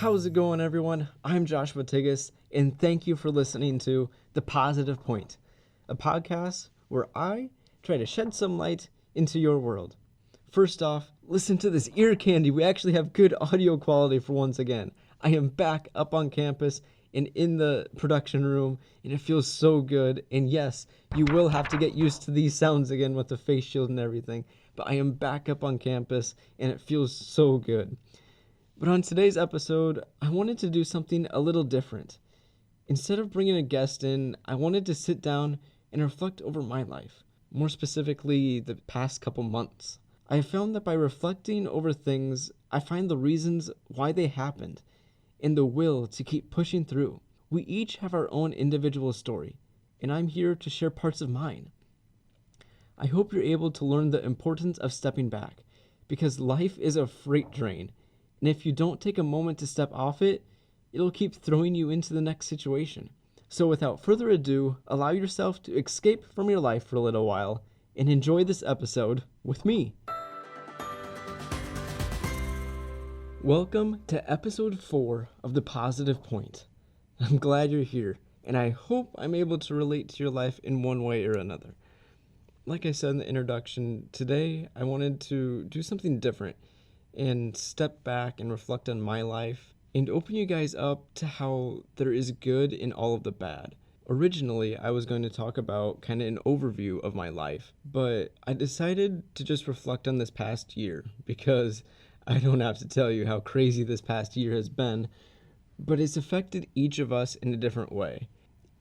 How's it going, everyone? I'm Joshua Tigas, and thank you for listening to The Positive Point, a podcast where I try to shed some light into your world. First off, listen to this ear candy. We actually have good audio quality for once again. I am back up on campus and in the production room, and it feels so good. And yes, you will have to get used to these sounds again with the face shield and everything, but I am back up on campus, and it feels so good. But on today's episode, I wanted to do something a little different. Instead of bringing a guest in, I wanted to sit down and reflect over my life, more specifically the past couple months. I have found that by reflecting over things, I find the reasons why they happened and the will to keep pushing through. We each have our own individual story, and I'm here to share parts of mine. I hope you're able to learn the importance of stepping back, because life is a freight train. And if you don't take a moment to step off it, it'll keep throwing you into the next situation. So without further ado, allow yourself to escape from your life for a little while and enjoy this episode with me. Welcome to episode 4 of The Positive Point. I'm glad you're here, and I hope I'm able to relate to your life in one way or another. Like I said in the introduction, today I wanted to do something different and step back and reflect on my life and open you guys up to how there is good in all of the bad. Originally, I was going to talk about kind of an overview of my life, but I decided to just reflect on this past year because I don't have to tell you how crazy this past year has been, but it's affected each of us in a different way.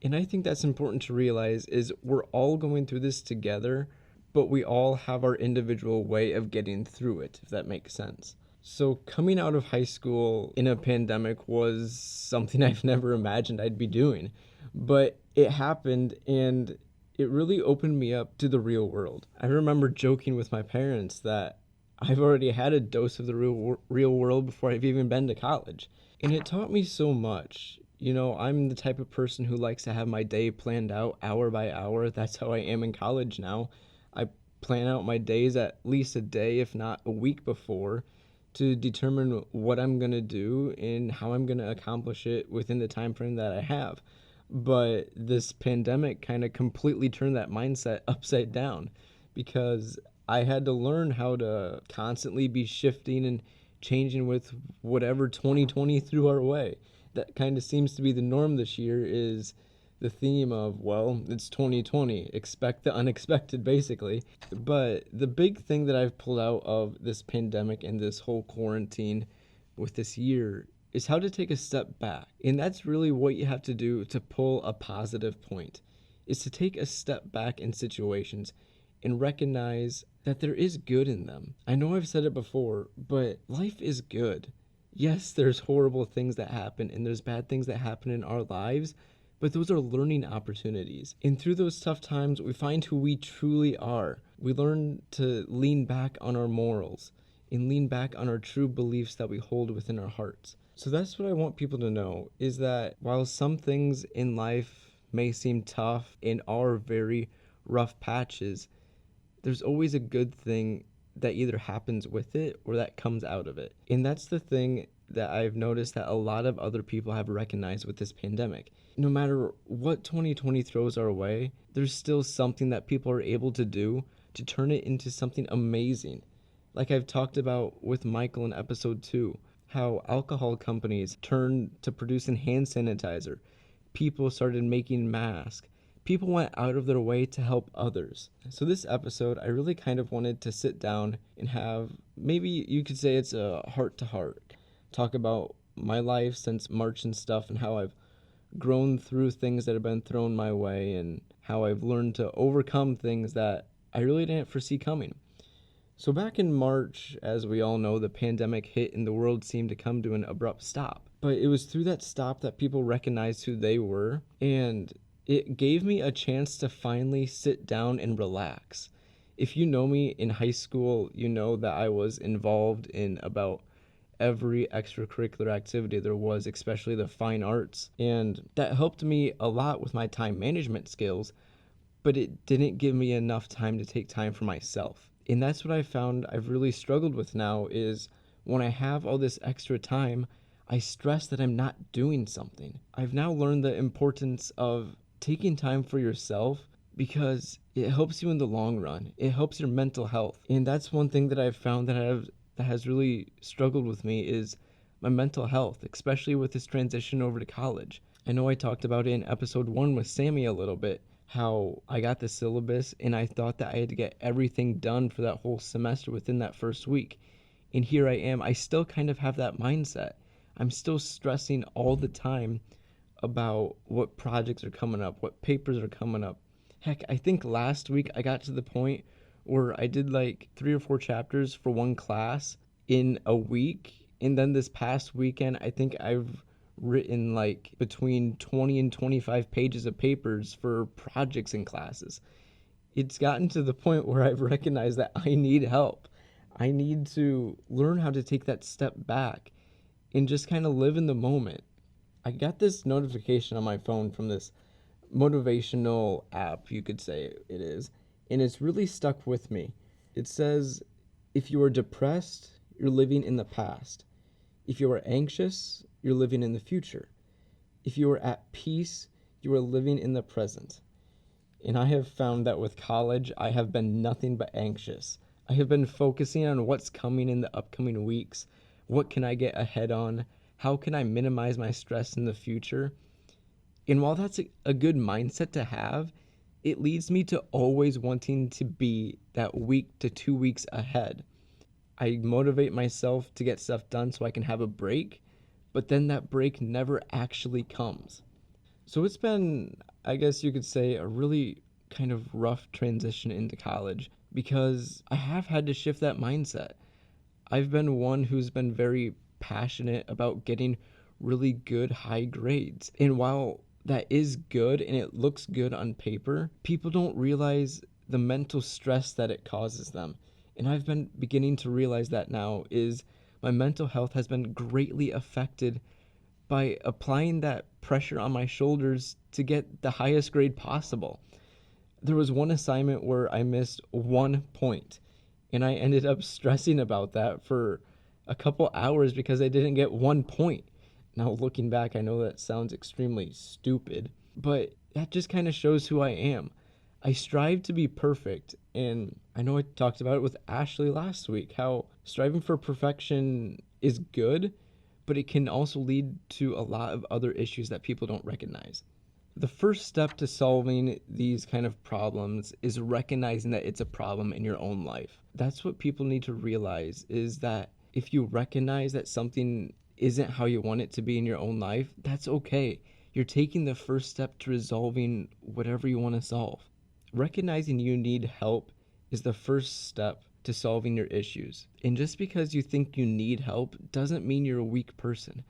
And I think that's important to realize is we're all going through this together, but we all have our individual way of getting through it, if that makes sense. So coming out of high school in a pandemic was something I've never imagined I'd be doing, but it happened and it really opened me up to the real world. I remember joking with my parents that I've already had a dose of the real world before I've even been to college. And it taught me so much. You know, I'm the type of person who likes to have my day planned out hour by hour. That's how I am in college now. I plan out my days at least a day, if not a week before, to determine what I'm going to do and how I'm going to accomplish it within the time frame that I have. But this pandemic kind of completely turned that mindset upside down because I had to learn how to constantly be shifting and changing with whatever 2020 threw our way. That kind of seems to be the norm this year is the theme of, well, it's 2020, expect the unexpected, basically. But the big thing that I've pulled out of this pandemic and this whole quarantine with this year is how to take a step back. And that's really what you have to do to pull a positive point, is to take a step back in situations and recognize that there is good in them. I know I've said it before, but life is good. Yes, there's horrible things that happen and there's bad things that happen in our lives, but those are learning opportunities. And through those tough times, we find who we truly are. We learn to lean back on our morals and lean back on our true beliefs that we hold within our hearts. So that's what I want people to know, is that while some things in life may seem tough and are very rough patches, there's always a good thing that either happens with it or that comes out of it. And that's the thing that I've noticed that a lot of other people have recognized with this pandemic. No matter what 2020 throws our way, there's still something that people are able to do to turn it into something amazing. Like I've talked about with Michael in episode 2, how alcohol companies turned to producing hand sanitizer. People started making masks. People went out of their way to help others. So this episode, I really kind of wanted to sit down and have, maybe you could say it's a heart-to-heart. Talk about my life since March and stuff and how I've grown through things that have been thrown my way and how I've learned to overcome things that I really didn't foresee coming. So back in March, as we all know, the pandemic hit and the world seemed to come to an abrupt stop. But it was through that stop that people recognized who they were, and it gave me a chance to finally sit down and relax. If you know me in high school, you know that I was involved in about every extracurricular activity there was, especially the fine arts. And that helped me a lot with my time management skills, but it didn't give me enough time to take time for myself. And that's what I found I've really struggled with now is when I have all this extra time, I stress that I'm not doing something. I've now learned the importance of taking time for yourself because it helps you in the long run. It helps your mental health. And that's one thing that I've found that has really struggled with me is my mental health, especially with this transition over to college. I know I talked about it in episode 1 with Sammy a little bit, how I got the syllabus and I thought that I had to get everything done for that whole semester within that first week. And here I am. I still kind of have that mindset. I'm still stressing all the time about what projects are coming up, what papers are coming up. Heck, I think last week I got to the point where I did like 3 or 4 chapters for one class in a week. And then this past weekend, I think I've written like between 20 and 25 pages of papers for projects and classes. It's gotten to the point where I've recognized that I need help. I need to learn how to take that step back and just kind of live in the moment. I got this notification on my phone from this motivational app, you could say it is, and it's really stuck with me. It says, if you are depressed, you're living in the past. If you are anxious, you're living in the future. If you are at peace, you are living in the present. And I have found that with college, I have been nothing but anxious. I have been focusing on what's coming in the upcoming weeks. What can I get ahead on? How can I minimize my stress in the future? And while that's a good mindset to have, it leads me to always wanting to be that week to 2 weeks ahead. I motivate myself to get stuff done so I can have a break, but then that break never actually comes. So it's been, I guess you could say, a really kind of rough transition into college because I have had to shift that mindset. I've been one who's been very passionate about getting really good high grades. And while that is good and it looks good on paper, people don't realize the mental stress that it causes them. And I've been beginning to realize that now is my mental health has been greatly affected by applying that pressure on my shoulders to get the highest grade possible. There was one assignment where I missed 1 point, and I ended up stressing about that for a couple hours because I didn't get 1 point. Now, looking back, I know that sounds extremely stupid, but that just kind of shows who I am. I strive to be perfect, and I know I talked about it with Ashley last week, how striving for perfection is good, but it can also lead to a lot of other issues that people don't recognize. The first step to solving these kind of problems is recognizing that it's a problem in your own life. That's what people need to realize is that if you recognize that something isn't how you want it to be in your own life, that's okay. You're taking the first step to resolving whatever you want to solve. Recognizing you need help is the first step to solving your issues. And just because you think you need help doesn't mean you're a weak person.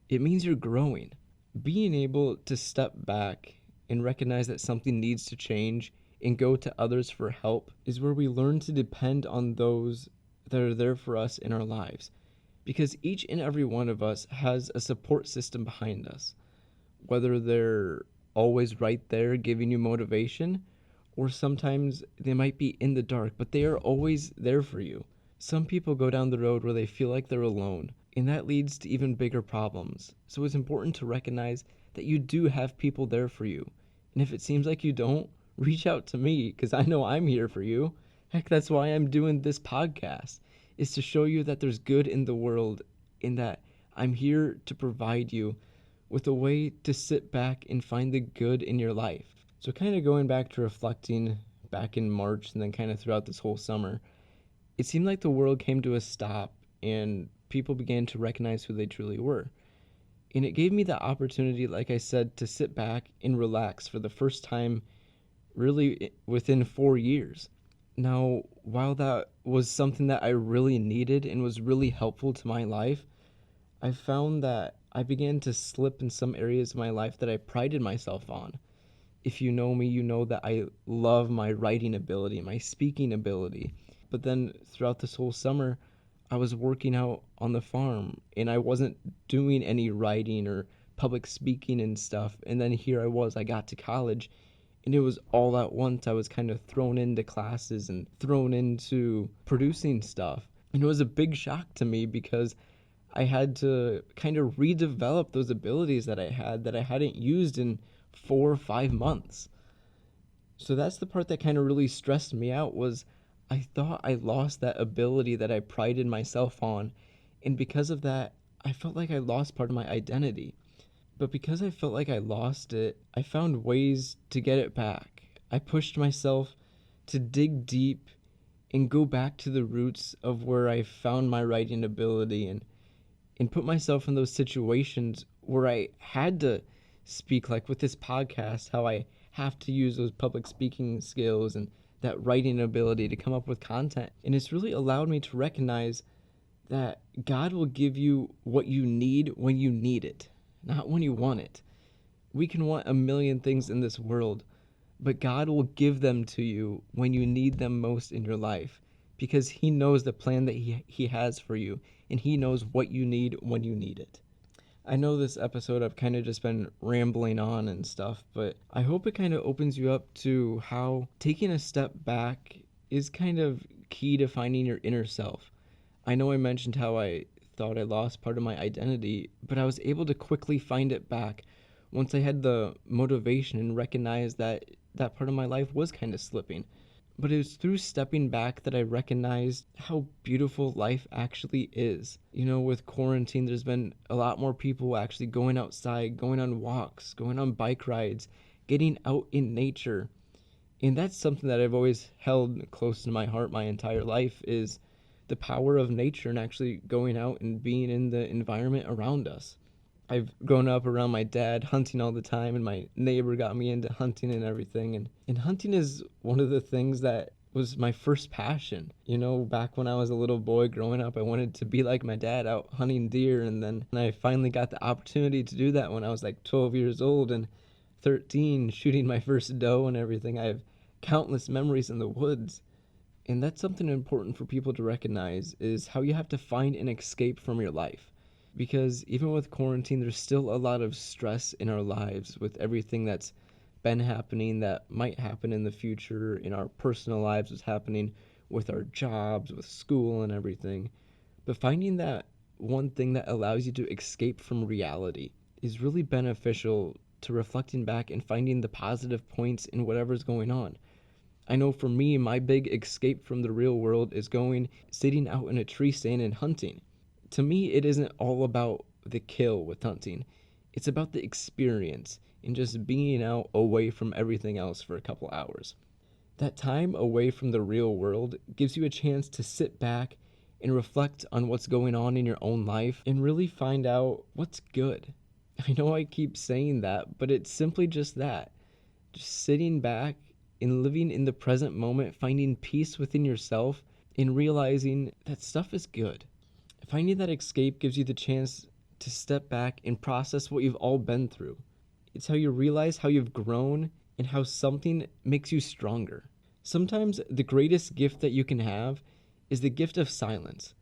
It means you're growing. Being able to step back and recognize that something needs to change and go to others for help is where we learn to depend on those that are there for us in our lives. Because each and every one of us has a support system behind us. Whether they're always right there giving you motivation, or sometimes they might be in the dark, but they are always there for you. Some people go down the road where they feel like they're alone, and that leads to even bigger problems. So it's important to recognize that you do have people there for you. And if it seems like you don't, reach out to me, because I know I'm here for you. Heck, that's why I'm doing this podcast, is to show you that there's good in the world, and that I'm here to provide you with a way to sit back and find the good in your life. So kind of going back to reflecting back in March and then kind of throughout this whole summer, it seemed like the world came to a stop and people began to recognize who they truly were. And it gave me the opportunity, like I said, to sit back and relax for the first time really within 4 years. Now, while that was something that I really needed and was really helpful to my life, I found that I began to slip in some areas of my life that I prided myself on. If you know me, you know that I love my writing ability, my speaking ability. But then throughout this whole summer, I was working out on the farm and I wasn't doing any writing or public speaking and stuff. And then here I got to college, and it was all at once. I was kind of thrown into classes and thrown into producing stuff. And it was a big shock to me because I had to kind of redevelop those abilities that I had that I hadn't used in 4 or 5 months. So that's the part that kind of really stressed me out was I thought I lost that ability that I prided myself on. And because of that, I felt like I lost part of my identity. But because I felt like I lost it, I found ways to get it back. I pushed myself to dig deep and go back to the roots of where I found my writing ability and put myself in those situations where I had to speak, like with this podcast, how I have to use those public speaking skills and that writing ability to come up with content. And it's really allowed me to recognize that God will give you what you need when you need it, not when you want it. We can want a million things in this world, but God will give them to you when you need them most in your life because He knows the plan that He has for you and He knows what you need when you need it. I know this episode I've kind of just been rambling on and stuff, but I hope it kind of opens you up to how taking a step back is kind of key to finding your inner self. I know I mentioned how I thought I lost part of my identity, but I was able to quickly find it back once I had the motivation and recognized that that part of my life was kind of slipping. But it was through stepping back that I recognized how beautiful life actually is. You know, with quarantine, there's been a lot more people actually going outside, going on walks, going on bike rides, getting out in nature. And that's something that I've always held close to my heart my entire life is the power of nature and actually going out and being in the environment around us. I've grown up around my dad hunting all the time, and my neighbor got me into hunting and everything. And hunting is one of the things that was my first passion. You know, back when I was a little boy growing up, I wanted to be like my dad out hunting deer. And then I finally got the opportunity to do that when I was like 12 years old and 13, shooting my first doe and everything. I have countless memories in the woods. And that's something important for people to recognize is how you have to find an escape from your life. Because even with quarantine, there's still a lot of stress in our lives with everything that's been happening, that might happen in the future, in our personal lives, what's happening with our jobs, with school and everything. But finding that one thing that allows you to escape from reality is really beneficial to reflecting back and finding the positive points in whatever's going on. I know for me, my big escape from the real world is sitting out in a tree stand and hunting. To me, it isn't all about the kill with hunting. It's about the experience and just being out away from everything else for a couple hours. That time away from the real world gives you a chance to sit back and reflect on what's going on in your own life and really find out what's good. I know I keep saying that, but it's simply just that. Just sitting back and living in the present moment, finding peace within yourself and realizing that stuff is good. Finding that escape gives you the chance to step back and process what you've all been through. It's how you realize how you've grown and how something makes you stronger. Sometimes the greatest gift that you can have is the gift of silence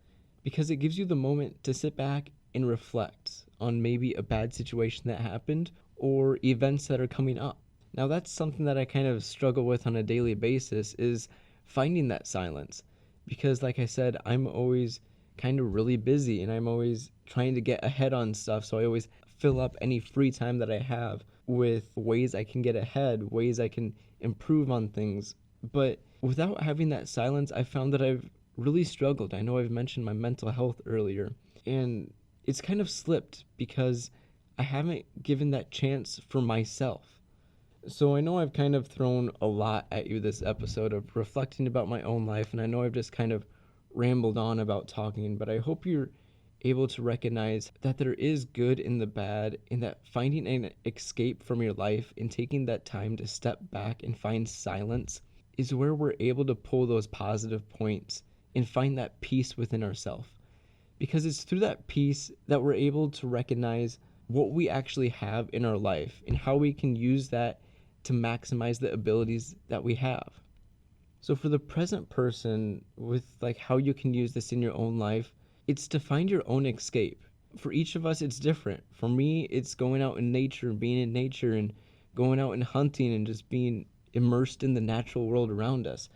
because it gives you the moment to sit back and reflect on maybe a bad situation that happened or events that are coming up. Now that's something that I kind of struggle with on a daily basis is finding that silence because like I said, I'm always kind of really busy and I'm always trying to get ahead on stuff. So I always fill up any free time that I have with ways I can get ahead, ways I can improve on things. But without having that silence, I found that I've really struggled. I know I've mentioned my mental health earlier, and it's kind of slipped because I haven't given that chance for myself. So I know I've kind of thrown a lot at you this episode of reflecting about my own life, and I know I've just kind of rambled on about talking, but I hope you're able to recognize that there is good in the bad and that finding an escape from your life and taking that time to step back and find silence is where we're able to pull those positive points and find that peace within ourselves. Because it's through that peace that we're able to recognize what we actually have in our life and how we can use that to maximize the abilities that we have. So for the present person, with like how you can use this in your own life, it's to find your own escape. For each of us, it's different. For me, it's going out in nature and being in nature and going out and hunting and just being immersed in the natural world around us.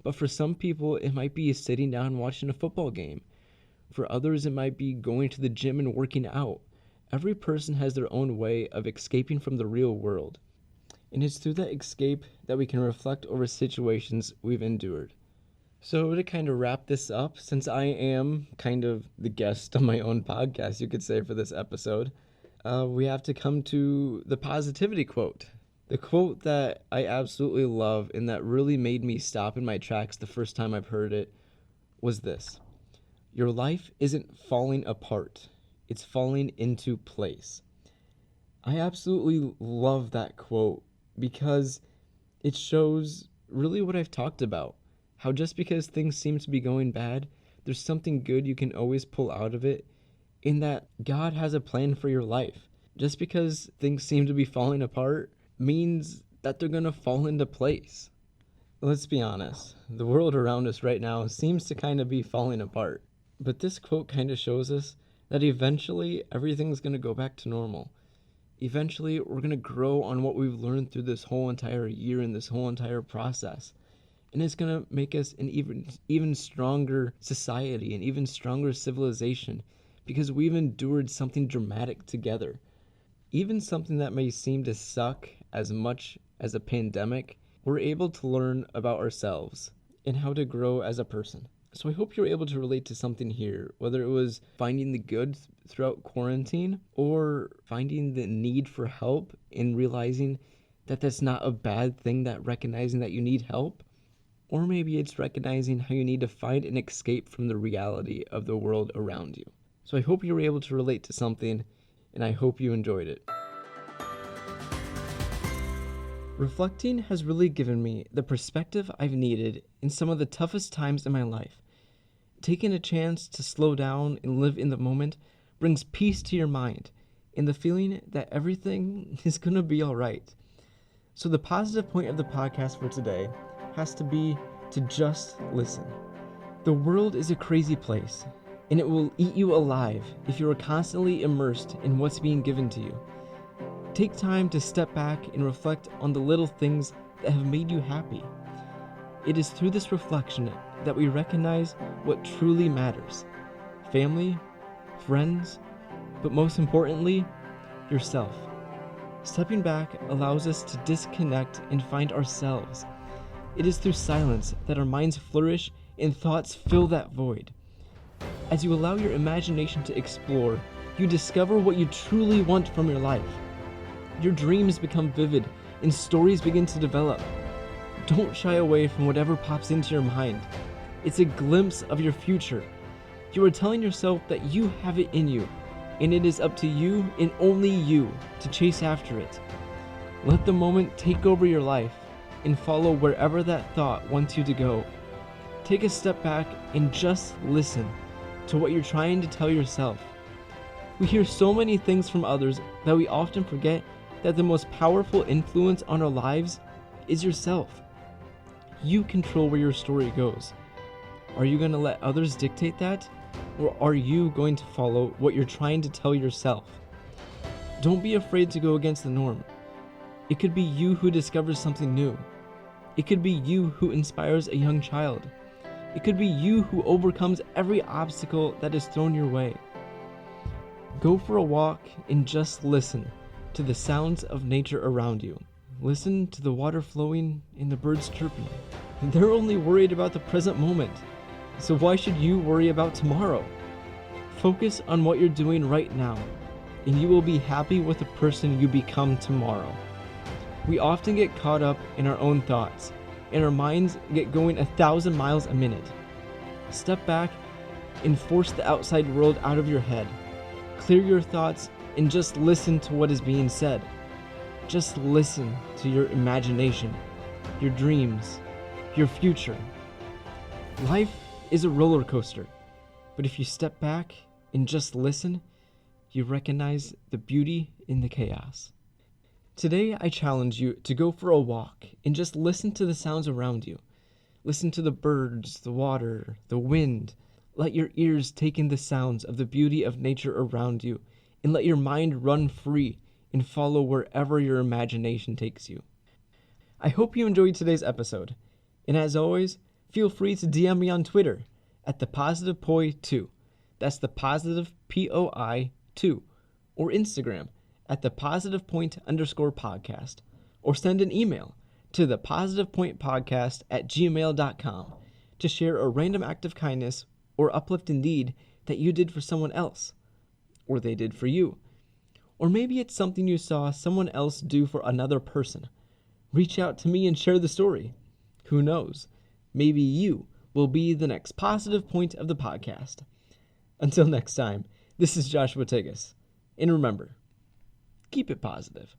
But for some people, it might be sitting down and watching a football game. for others, it might be going to the gym and working out. Every person has their own way of escaping from the real world. And it's through that escape that we can reflect over situations we've endured. So to kind of wrap this up, since I am kind of the guest on my own podcast, you could say, for this episode, we have to come to the positivity quote. The quote that I absolutely love and that really made me stop in my tracks the first time I've heard it was this: "Your life isn't falling apart, it's falling into place." I absolutely love that quote because it shows really what I've talked about. How just because things seem to be going bad, there's something good you can always pull out of it, in that God has a plan for your life. Just because things seem to be falling apart means that they're going to fall into place. Let's be honest, the world around us right now seems to kind of be falling apart. But this quote kind of shows us that eventually everything's going to go back to normal. Eventually we're going to grow on what we've learned through this whole entire year and this whole entire process. And it's going to make us an even stronger society, an even stronger civilization, because we've endured something dramatic together. Even something that may seem to suck as much as a pandemic, we're able to learn about ourselves and how to grow as a person. So I hope you're able to relate to something here, whether it was finding the good throughout quarantine or finding the need for help and realizing that that's not a bad thing, that recognizing that you need help. Or maybe it's recognizing how you need to find an escape from the reality of the world around you. So I hope you were able to relate to something, and I hope you enjoyed it. Reflecting has really given me the perspective I've needed in some of the toughest times in my life. Taking a chance to slow down and live in the moment brings peace to your mind and the feeling that everything is going to be all right. So the positive point of the podcast for today has to be to just listen. The world is a crazy place, and it will eat you alive if you are constantly immersed in what's being given to you. Take time to step back and reflect on the little things that have made you happy. It is through this reflection that we recognize what truly matters: family, friends, but most importantly, yourself. Stepping back allows us to disconnect and find ourselves. It is through silence that our minds flourish and thoughts fill that void. As you allow your imagination to explore, you discover what you truly want from your life. Your dreams become vivid and stories begin to develop. Don't shy away from whatever pops into your mind. It's a glimpse of your future. You are telling yourself that you have it in you, and it is up to you and only you to chase after it. Let the moment take over your life and follow wherever that thought wants you to go. Take a step back and just listen to what you're trying to tell yourself. We hear so many things from others that we often forget that the most powerful influence on our lives is yourself. You control where your story goes. Are you going to let others dictate that? Or are you going to follow what you're trying to tell yourself? Don't be afraid to go against the norm. It could be you who discovers something new. It could be you who inspires a young child. It could be you who overcomes every obstacle that is thrown your way. Go for a walk and just listen to the sounds of nature around you. Listen to the water flowing and the birds chirping. They're only worried about the present moment, so why should you worry about tomorrow? Focus on what you're doing right now, and you will be happy with the person you become tomorrow. We often get caught up in our own thoughts, and our minds get going 1,000 miles a minute. Step back and force the outside world out of your head. Clear your thoughts and just listen to what is being said. Just listen to your imagination, your dreams, your future. Life is a roller coaster, but if you step back and just listen, you recognize the beauty in the chaos. Today, I challenge you to go for a walk and just listen to the sounds around you. Listen to the birds, the water, the wind. Let your ears take in the sounds of the beauty of nature around you, and let your mind run free and follow wherever your imagination takes you. I hope you enjoyed today's episode, and as always, feel free to DM me on Twitter at ThePositivePoi2. That's the positive POI 2, or Instagram at the positivepoint_podcast, or send an email to the positivepointpodcast@gmail.com to share a random act of kindness or uplifting deed that you did for someone else, or they did for you. Or maybe it's something you saw someone else do for another person. Reach out to me and share the story. Who knows? Maybe you will be the next positive point of the podcast. Until next time, this is Joshua Tigas. And remember, keep it positive.